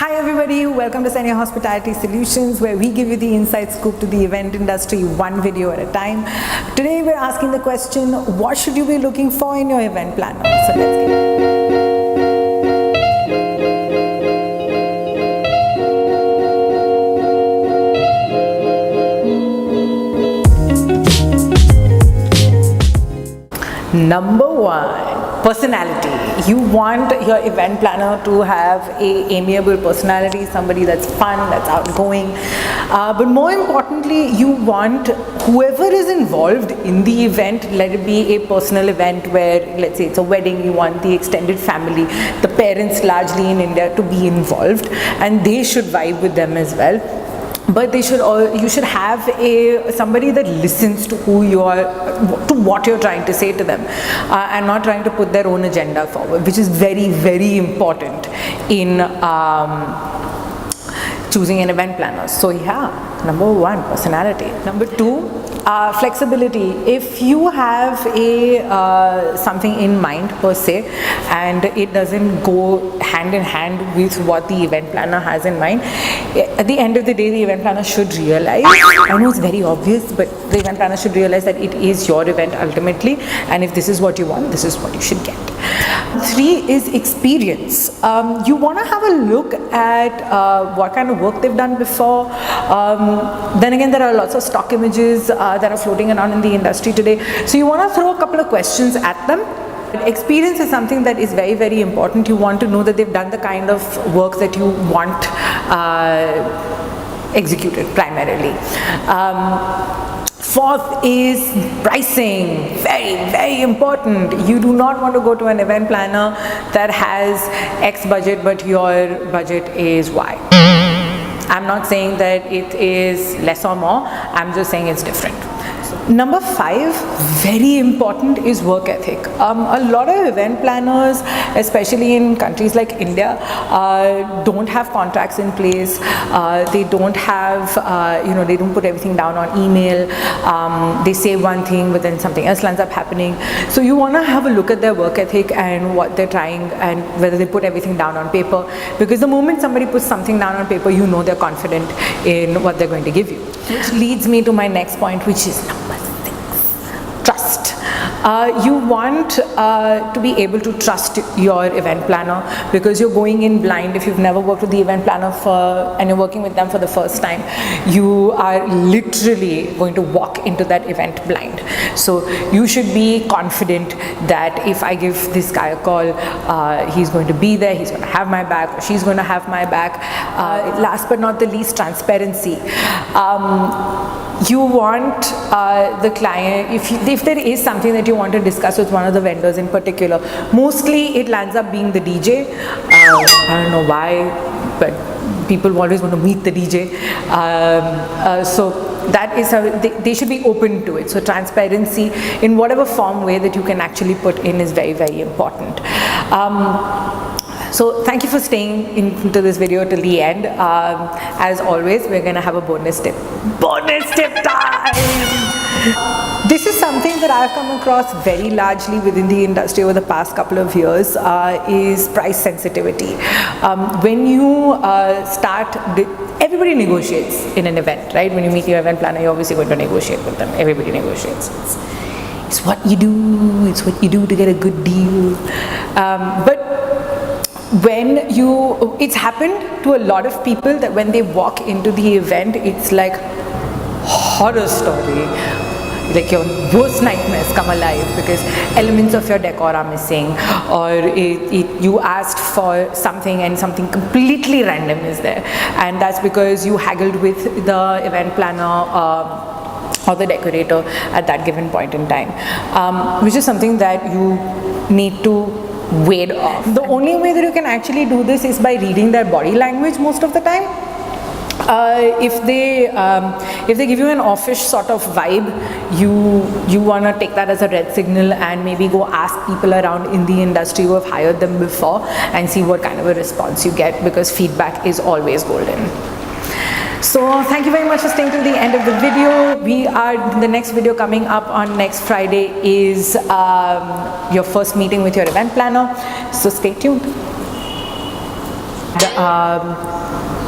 Hi everybody, welcome to Senior Hospitality Solutions, where we give you the inside scoop to the event industry one video at a time. Today we're asking the question, what should you be looking for in your event planner? So let's get it. Number one, personality. You want your event planner to have an amiable personality, somebody that's fun, that's outgoing. But more importantly, you want whoever is involved in the event, let it be a personal event where, let's say it's a wedding, you want the extended family, the parents largely in India to be involved, and they should vibe with them as well. But you should have somebody that listens to what you're trying to say to them, and not trying to put their own agenda forward, which is very, very important in choosing an event planner. So yeah, number one, personality. Number two, flexibility. If you have something in mind per se, and it doesn't go hand in hand with what the event planner has in mind, at the end of the day, the event planner should realize, I know it's very obvious, but the event planner should realize that it is your event ultimately, and if this is what you want, this is what you should get. Three is experience. You want to have a look at what kind of work they've done before. Then again, there are lots of stock images that are floating around in the industry today. So you want to throw a couple of questions at them. Experience is something that is very, very important. You want to know that they've done the kind of work that you want executed primarily. Fourth is pricing. Very, very important. You do not want to go to an event planner that has X budget, but your budget is Y. I'm not saying that it is less or more, I'm just saying it's different. Number five, very important, is work ethic. A lot of event planners, especially in countries like India, don't have contracts in place. They don't have, they don't put everything down on email. They say one thing, but then something else lands up happening. So you want to have a look at their work ethic and what they're trying, and whether they put everything down on paper. Because the moment somebody puts something down on paper, you know they're confident in what they're going to give you. Which leads me to my next point, which is number 6, trust. You want to be able to trust your event planner, because you're going in blind. If you've never worked with the event planner and you're working with them for the first time, you are literally going to walk into that event blind. So you should be confident that if I give this guy a call, he's going to be there, he's going to have my back, or she's going to have my back. Last but not the least, transparency. You want the client, if there is something that you want to discuss with one of the vendors in particular, mostly it lands up being the DJ. I don't know why, but people always want to meet the DJ. So that is how they should be open to it. So transparency in whatever form way that you can actually put in is very, very important. So thank you for staying into this video till the end. As always, we're going to have a bonus tip. Bonus tip time! This is something that I've come across very largely within the industry over the past couple of years, is price sensitivity. When you everybody negotiates in an event, right? When you meet your event planner, you're obviously going to negotiate with them. Everybody negotiates. It's what you do. It's what you do to get a good deal. But it's happened to a lot of people that when they walk into the event, it's like horror story. Like your worst nightmares come alive because elements of your decor are missing, or you asked for something and something completely random is there, and that's because you haggled with the event planner or the decorator at that given point in time, which is something that you need to wade off. The only way that you can actually do this is by reading their body language most of the time. If they give you an offish sort of vibe, you want to take that as a red signal and maybe go ask people around in the industry who have hired them before and see what kind of a response you get, because feedback is always golden. So thank you very much for staying till the end of the video. The next video coming up on next Friday is your first meeting with your event planner. So stay tuned. Um,